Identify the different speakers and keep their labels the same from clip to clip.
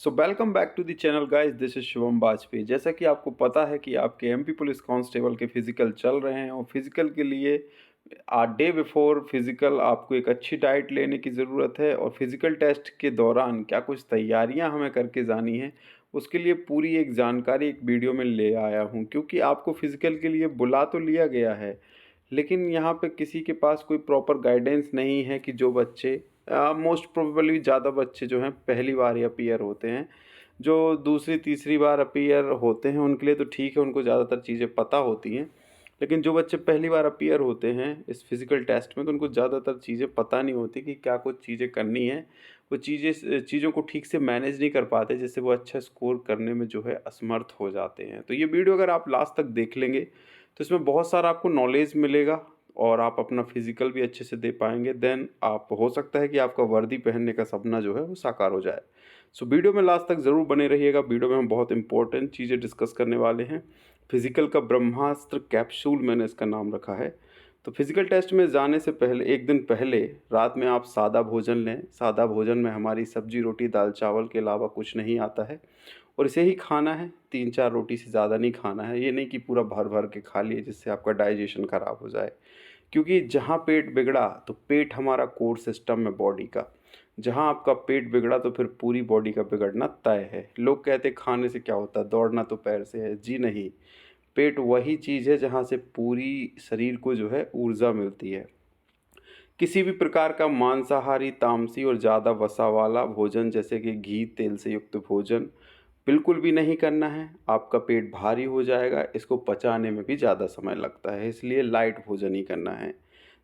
Speaker 1: So welcome back to the channel guys, this is Shivam Bajpai. जैसा कि आपको पता है कि आपके एमपी पुलिस कांस्टेबल के फिजिकल चल रहे हैं और फिजिकल के लिए डे बिफोर फिजिकल आपको एक अच्छी डाइट लेने की ज़रूरत है और फिजिकल टेस्ट के दौरान क्या कुछ तैयारियां हमें करके जानी है, उसके लिए पूरी एक जानकारी एक वीडियो में ले आया हूं। क्योंकि आपको फिजिकल के लिए बुला तो लिया गया है, लेकिन यहाँ पे किसी के पास कोई प्रॉपर गाइडेंस नहीं है कि जो बच्चे मोस्ट प्रोबेबली ज़्यादा बच्चे जो हैं पहली बार ही अपीयर होते हैं। जो दूसरी तीसरी बार अपीयर होते हैं उनके लिए तो ठीक है, उनको ज़्यादातर चीज़ें पता होती हैं। लेकिन जो बच्चे पहली बार अपीयर होते हैं इस फिज़िकल टेस्ट में, तो उनको ज़्यादातर चीज़ें पता नहीं होती कि क्या कुछ चीज़ें करनी है। वो चीज़ों को ठीक से मैनेज नहीं कर पाते, जिससे वो अच्छा स्कोर करने में जो है असमर्थ हो जाते हैं। तो ये वीडियो अगर आप लास्ट तक देख लेंगे तो इसमें बहुत सारा आपको नॉलेज मिलेगा और आप अपना फिजिकल भी अच्छे से दे पाएंगे। देन आप हो सकता है कि आपका वर्दी पहनने का सपना जो है वो साकार हो जाए। सो वीडियो में लास्ट तक ज़रूर बने रहिएगा। वीडियो में हम बहुत इंपॉर्टेंट चीज़ें डिस्कस करने वाले हैं। फिजिकल का ब्रह्मास्त्र कैप्सूल मैंने इसका नाम रखा है। तो फिजिकल टेस्ट में जाने से पहले एक दिन पहले रात में आप सादा भोजन लें। सादा भोजन में हमारी सब्जी रोटी दाल चावल के अलावा कुछ नहीं आता है और इसे ही खाना है। 3-4 रोटी से ज़्यादा नहीं खाना है। ये नहीं कि पूरा भर भर के खा लिए जिससे आपका डाइजेशन ख़राब हो जाए। क्योंकि जहाँ पेट बिगड़ा तो पेट हमारा कोर सिस्टम है बॉडी का। जहाँ आपका पेट बिगड़ा तो फिर पूरी बॉडी का बिगड़ना तय है। लोग कहते खाने से क्या होता है, दौड़ना तो पैर से है। जी नहीं, पेट वही चीज़ है जहाँ से पूरी शरीर को जो है ऊर्जा मिलती है। किसी भी प्रकार का मांसाहारी, तामसी और ज़्यादा वसा वाला भोजन जैसे कि घी तेल से युक्त भोजन बिल्कुल भी नहीं करना है। आपका पेट भारी हो जाएगा, इसको पचाने में भी ज़्यादा समय लगता है, इसलिए लाइट भोजन ही करना है।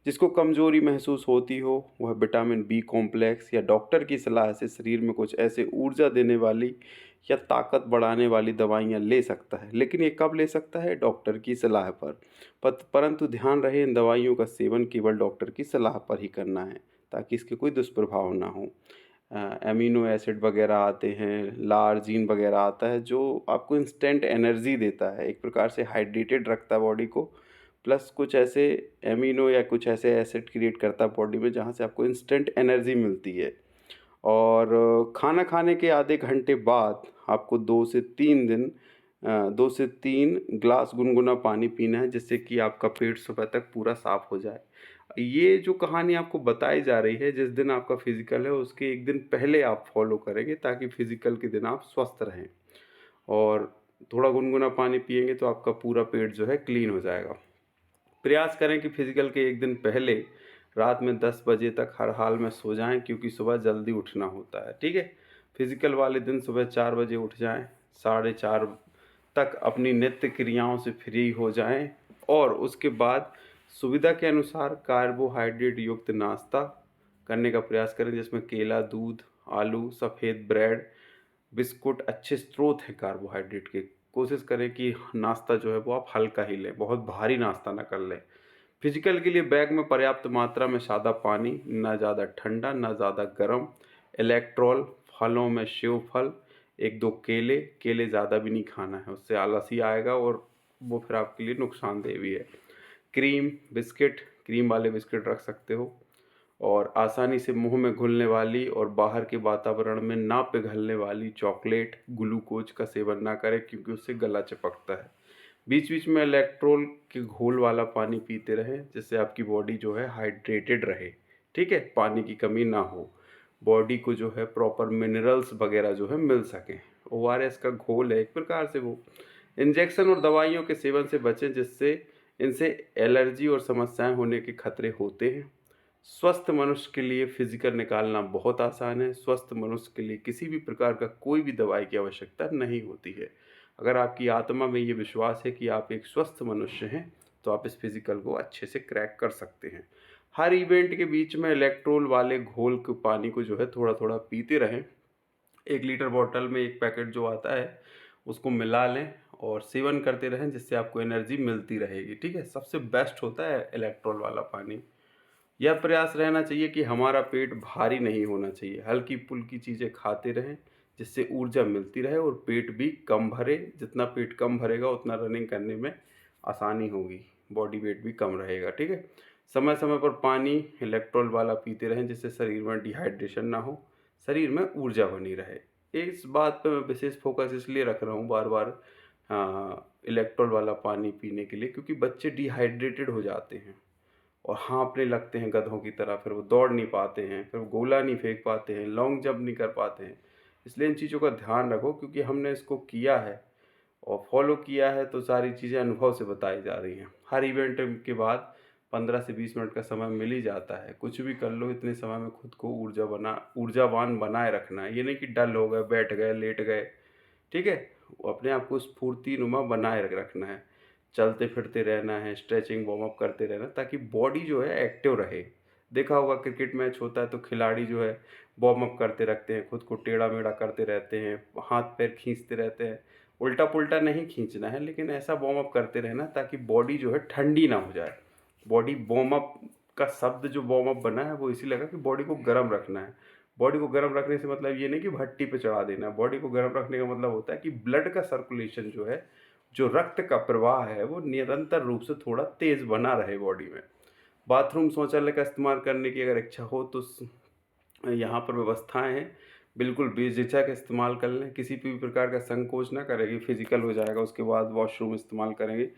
Speaker 1: जिसको कमज़ोरी महसूस होती हो वह विटामिन बी कॉम्प्लेक्स या डॉक्टर की सलाह से शरीर में कुछ ऐसे ऊर्जा देने वाली या ताकत बढ़ाने वाली दवाइयाँ ले सकता है। लेकिन ये कब ले सकता है? डॉक्टर की सलाह पर। परंतु ध्यान रहे, इन दवाइयों का सेवन केवल डॉक्टर की सलाह पर ही करना है, ताकि इसके कोई दुष्प्रभाव ना हो। एमिनो एसिड वगैरह आते हैं, लार्जीन वगैरह आता है जो आपको इंस्टेंट एनर्जी देता है, एक प्रकार से हाइड्रेटेड रखता है बॉडी को। प्लस कुछ ऐसे एमिनो या कुछ ऐसे एसिड क्रिएट करता है बॉडी में जहाँ से आपको इंस्टेंट एनर्जी मिलती है। और खाना खाने के आधे घंटे बाद आपको 2 से 3 ग्लास गुनगुना पानी पीना है, जिससे कि आपका पेट सुबह तक पूरा साफ़ हो जाए। ये जो कहानी आपको बताई जा रही है, जिस दिन आपका फिज़िकल है उसके एक दिन पहले आप फॉलो करेंगे, ताकि फिज़िकल के दिन आप स्वस्थ रहें। और थोड़ा गुनगुना पानी पिएंगे तो आपका पूरा पेट जो है क्लीन हो जाएगा। प्रयास करें कि फिजिकल के एक दिन पहले रात में 10 बजे तक हर हाल में सो जाएं, क्योंकि सुबह जल्दी उठना होता है। ठीक है, फिजिकल वाले दिन सुबह 4 बजे उठ जाएं, 4:30 तक अपनी नित्य क्रियाओं से फ्री हो जाएं और उसके बाद सुविधा के अनुसार कार्बोहाइड्रेट युक्त नाश्ता करने का प्रयास करें, जिसमें केला, दूध, आलू, सफ़ेद ब्रेड, बिस्कुट अच्छे स्रोत हैं कार्बोहाइड्रेट के। कोशिश करें कि नाश्ता जो है वो आप हल्का ही लें, बहुत भारी नाश्ता ना कर लें। फिजिकल के लिए बैग में पर्याप्त मात्रा में सादा पानी, ना ज़्यादा ठंडा ना ज़्यादा गर्म। इलेक्ट्रॉल, फलों में सेव फल, 1-2 केले। केले ज़्यादा भी नहीं खाना है, उससे आलस ही आएगा और वो फिर आपके लिए नुकसानदेह भी है। क्रीम बिस्किट, क्रीम वाले बिस्किट रख सकते हो। और आसानी से मुंह में घुलने वाली और बाहर के वातावरण में ना पिघलने वाली चॉकलेट, ग्लूकोज का सेवन ना करें, क्योंकि उससे गला चिपकता है। बीच बीच में इलेक्ट्रोल के घोल वाला पानी पीते रहें, जिससे आपकी बॉडी जो है हाइड्रेटेड रहे। ठीक है, पानी की कमी ना हो, बॉडी को जो है प्रॉपर मिनरल्स वगैरह जो है मिल सकें। ओआरएस का घोल है एक प्रकार से वो। इंजेक्शन और दवाइयों के सेवन से बचें, जिससे इनसे एलर्जी और समस्याएं होने के खतरे होते हैं। स्वस्थ मनुष्य के लिए फिजिकल निकालना बहुत आसान है। स्वस्थ मनुष्य के लिए किसी भी प्रकार का कोई भी दवाई की आवश्यकता नहीं होती है। अगर आपकी आत्मा में ये विश्वास है कि आप एक स्वस्थ मनुष्य हैं, तो आप इस फिजिकल को अच्छे से क्रैक कर सकते हैं। हर इवेंट के बीच में इलेक्ट्रोल वाले घोल के पानी को जो है थोड़ा थोड़ा पीते रहें। 1 लीटर बॉटल में एक पैकेट जो आता है उसको मिला लें और सेवन करते रहें, जिससे आपको एनर्जी मिलती रहेगी। ठीक है, सबसे बेस्ट होता है इलेक्ट्रोल वाला पानी। यह प्रयास रहना चाहिए कि हमारा पेट भारी नहीं होना चाहिए, हल्की फुल्की चीज़ें खाते रहें, जिससे ऊर्जा मिलती रहे और पेट भी कम भरे। जितना पेट कम भरेगा उतना रनिंग करने में आसानी होगी, बॉडी वेट भी कम रहेगा। ठीक है, समय समय पर पानी इलेक्ट्रोल वाला पीते रहें, जिससे शरीर में डिहाइड्रेशन ना हो, शरीर में ऊर्जा बनी रहे। इस बात पे मैं विशेष फ़ोकस इसलिए रख रहा हूँ बार-बार इलेक्ट्रॉल वाला पानी पीने के लिए, क्योंकि बच्चे डिहाइड्रेटेड हो जाते हैं और हाँफने लगते हैं गधों की तरह, फिर वो दौड़ नहीं पाते हैं, फिर वो गोला नहीं फेंक पाते हैं, लॉन्ग जंप नहीं कर पाते हैं। इसलिए इन चीज़ों का ध्यान रखो, क्योंकि हमने इसको किया है और फॉलो किया है, तो सारी चीज़ें अनुभव से बताई जा रही हैं। हर इवेंट के बाद 15 से 20 मिनट का समय मिल ही जाता है। कुछ भी कर लो, इतने समय में खुद को ऊर्जावान बनाए रखना है। ये नहीं कि डल हो गए, बैठ गए, लेट गए, ठीक है? अपने आप को स्फूर्तिनुमा बनाए रखना है। चलते फिरते रहना है, स्ट्रेचिंग, वार्म अप करते रहना, ताकि बॉडी जो है एक्टिव रहे। देखा होगा क्रिकेट मैच होता है तो खिलाड़ी जो है वार्म अप करते रखते हैं, खुद को टेढ़ा-मेढ़ा करते रहते हैं, हाथ-पैर खींचते रहते हैं। उल्टा-पुल्टा नहीं खींचना है, लेकिन ऐसा वार्म अप करते रहना ताकि बॉडी जो है ठंडी ना हो जाए। बॉडी वार्म अप का शब्द जो वार्म अप बना है वो इसी लगा कि बॉडी को गर्म रखना है। बॉडी को गर्म रखने से मतलब ये नहीं कि भट्टी पे चढ़ा देना है। बॉडी को गर्म रखने का मतलब होता है कि ब्लड का सर्कुलेशन जो है, जो रक्त का प्रवाह है, वो निरंतर रूप से थोड़ा तेज़ बना रहे बॉडी में। बाथरूम, शौचालय का इस्तेमाल करने की अगर इच्छा हो तो यहाँ पर व्यवस्थाएँ हैं, बिल्कुल बेझिझक इस्तेमाल कर लें, किसी भी प्रकार का संकोच ना करें कि फिज़िकल हो जाएगा उसके बाद वॉशरूम इस्तेमाल करेंगे।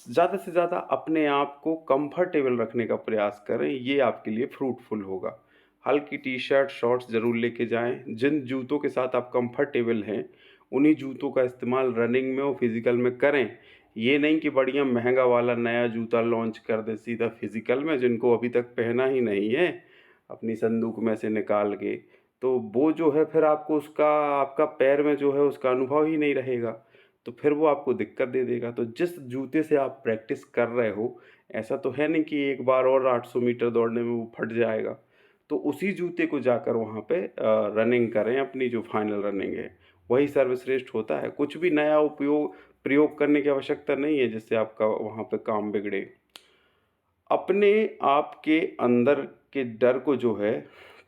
Speaker 1: ज़्यादा से ज़्यादा अपने आप को कंफर्टेबल रखने का प्रयास करें, ये आपके लिए फ्रूटफुल होगा। हल्की टी-शर्ट, शॉर्ट्स ज़रूर लेके जाएँ। जिन जूतों के साथ आप कंफर्टेबल हैं, उन्हीं जूतों का इस्तेमाल रनिंग में और फिज़िकल में करें। ये नहीं कि बढ़िया महँगा वाला नया जूता लॉन्च कर दें सीधा फिज़िकल में, जिनको अभी तक पहना ही नहीं है, अपनी संदूक में से निकाल के। तो वो जो है फिर आपको उसका, आपका पैर में जो है उसका अनुभव ही नहीं रहेगा, तो फिर वो आपको दिक्कत दे देगा। तो जिस जूते से आप प्रैक्टिस कर रहे हो, ऐसा तो है नहीं कि एक बार और 800 मीटर दौड़ने में वो फट जाएगा। तो उसी जूते को जाकर वहाँ पे रनिंग करें, अपनी जो फाइनल रनिंग है, वही सर्वश्रेष्ठ होता है। कुछ भी नया प्रयोग करने की आवश्यकता नहीं है जिससे आपका वहाँ पे काम बिगड़े। अपने आप के अंदर के डर को जो है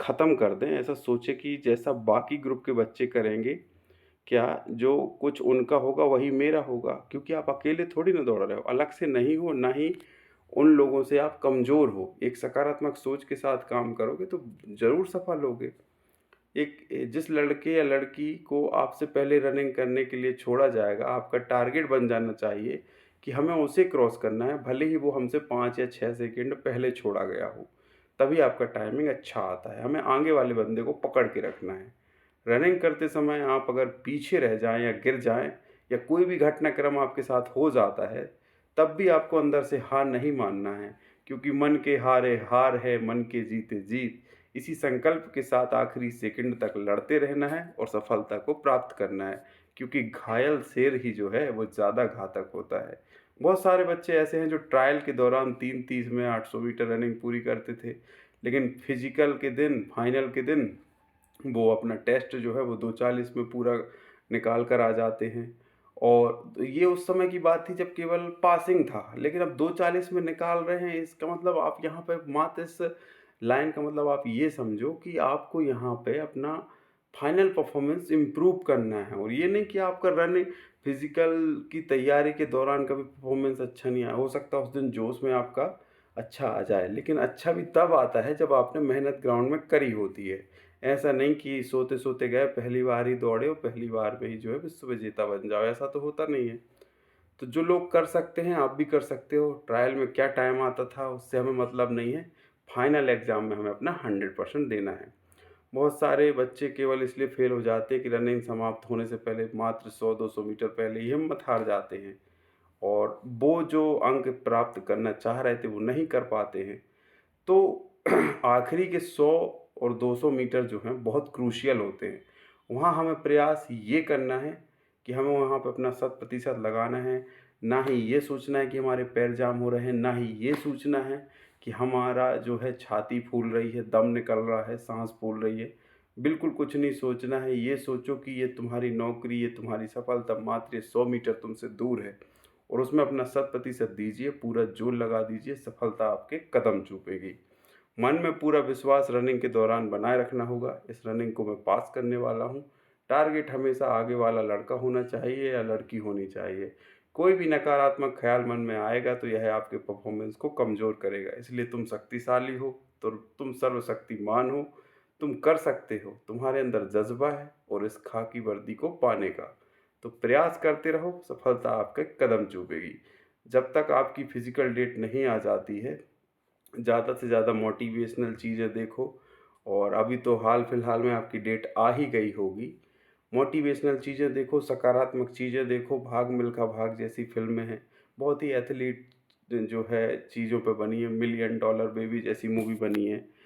Speaker 1: ख़त्म कर दें। ऐसा सोचें कि जैसा बाकी ग्रुप के बच्चे करेंगे, क्या जो कुछ उनका होगा वही मेरा होगा, क्योंकि आप अकेले थोड़ी ना दौड़ रहे हो, अलग से नहीं हो, ना ही उन लोगों से आप कमज़ोर हो। एक सकारात्मक सोच के साथ काम करोगे तो ज़रूर सफल होगे। जिस लड़के या लड़की को आपसे पहले रनिंग करने के लिए छोड़ा जाएगा, आपका टारगेट बन जाना चाहिए कि हमें उसे क्रॉस करना है, भले ही वो हमसे 5 या 6 सेकंड पहले छोड़ा गया हो। तभी आपका टाइमिंग अच्छा आता है। हमें आगे वाले बंदे को पकड़ के रखना है। रनिंग करते समय आप अगर पीछे रह जाएँ या गिर जाएँ या कोई भी घटनाक्रम आपके साथ हो जाता है, तब भी आपको अंदर से हार नहीं मानना है, क्योंकि मन के हारे हार है, मन के जीते जीत। इसी संकल्प के साथ आखिरी सेकंड तक लड़ते रहना है और सफलता को प्राप्त करना है, क्योंकि घायल शेर ही जो है वो ज़्यादा घातक होता है। बहुत सारे बच्चे ऐसे हैं जो ट्रायल के दौरान 3:30 में 800 मीटर रनिंग पूरी करते थे, लेकिन फिजिकल के दिन, फाइनल के दिन वो अपना टेस्ट जो है वो 2:40 में पूरा निकाल कर आ जाते हैं। और ये उस समय की बात थी जब केवल पासिंग था, लेकिन अब 2:40 में निकाल रहे हैं, इसका मतलब आप यहाँ पे मात्र इस लाइन का मतलब आप ये समझो कि आपको यहाँ पे अपना फाइनल परफॉर्मेंस इम्प्रूव करना है, और ये नहीं कि आपका रनिंग फिजिकल की तैयारी के दौरान कभी परफॉर्मेंस अच्छा नहीं आया। हो सकता है उस दिन जोश में आपका अच्छा आ जाए, लेकिन अच्छा भी तब आता है जब आपने मेहनत ग्राउंड में करी होती है। ऐसा नहीं कि सोते-सोते गए, पहली बार ही दौड़े और पहली बार में ही जो है विश्व विजेता बन जाओ, ऐसा तो होता नहीं है। तो जो लोग कर सकते हैं, आप भी कर सकते हो। ट्रायल में क्या टाइम आता था उससे हमें मतलब नहीं है। फाइनल एग्ज़ाम में हमें अपना 100% देना है। बहुत सारे बच्चे केवल इसलिए फ़ेल हो जाते हैं कि रनिंग समाप्त होने से पहले मात्र 100-200 मीटर पहले ही हिम्मत हार जाते हैं, और वो जो अंक प्राप्त करना चाह रहे थे वो नहीं कर पाते हैं। तो आखिरी के 100 और 200 मीटर जो हैं बहुत क्रूशियल होते हैं। वहाँ हमें प्रयास ये करना है कि हमें वहाँ पे अपना 100% लगाना है। ना ही ये सोचना है कि हमारे पैर जाम हो रहे हैं, ना ही ये सोचना है कि हमारा जो है छाती फूल रही है, दम निकल रहा है, साँस फूल रही है। बिल्कुल कुछ नहीं सोचना है। ये सोचो कि ये तुम्हारी नौकरी, ये तुम्हारी सफलता मात्र ये 100 मीटर तुमसे दूर है, और उसमें अपना 100% दीजिए, पूरा जोर लगा दीजिए, सफलता आपके कदम चूमेगी। मन में पूरा विश्वास रनिंग के दौरान बनाए रखना होगा। इस रनिंग को मैं पास करने वाला हूँ। टारगेट हमेशा आगे वाला लड़का होना चाहिए या लड़की होनी चाहिए। कोई भी नकारात्मक ख्याल मन में आएगा तो यह आपके परफॉर्मेंस को कमज़ोर करेगा। इसलिए तुम शक्तिशाली हो, तो तुम सर्वशक्तिमान हो। तुम कर सकते हो, तुम्हारे अंदर जज़्बा है और इस खाकी वर्दी को पाने का। तो प्रयास करते रहो, सफलता आपके कदम चूमेगी। जब तक आपकी फ़िज़िकल डेट नहीं आ जाती है, ज़्यादा से ज़्यादा मोटिवेशनल चीज़ें देखो। और अभी तो हाल-फिलहाल में आपकी डेट आ ही गई होगी। मोटिवेशनल चीज़ें देखो, सकारात्मक चीज़ें देखो, भाग मिल्खा भाग जैसी फ़िल्में हैं। बहुत ही एथलीट जो है चीज़ों पे बनी है, मिलियन डॉलर बेबी जैसी मूवी बनी है।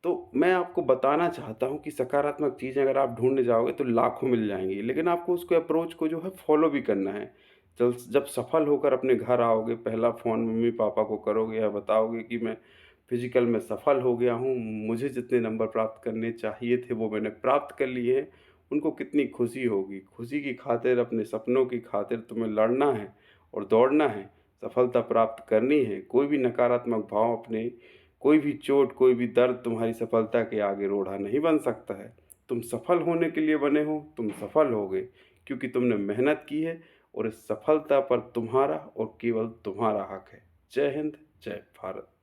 Speaker 1: तो मैं आपको बताना चाहता हूँ कि सकारात्मक चीज़ें अगर आप ढूँढने जाओगे तो लाखों मिल जाएँगी, लेकिन आपको उसको अप्रोच को जो है फ़ॉलो भी करना है। जब सफल होकर अपने घर आओगे, पहला फ़ोन मम्मी-पापा को करोगे या बताओगे कि मैं फ़िज़िकल में सफल हो गया हूँ, मुझे जितने नंबर प्राप्त करने चाहिए थे वो मैंने प्राप्त कर लिए हैं, उनको कितनी खुशी होगी। खुशी की खातिर, अपने सपनों की खातिर तुम्हें लड़ना है और दौड़ना है, सफलता प्राप्त करनी है। कोई भी नकारात्मक भाव अपने, कोई भी चोट, कोई भी दर्द तुम्हारी सफलता के आगे रोड़ा नहीं बन सकता है। तुम सफल होने के लिए बने हो, तुम सफल होगे क्योंकि तुमने मेहनत की है और इस सफलता पर तुम्हारा और केवल तुम्हारा हक है। जय हिंद, जय भारत।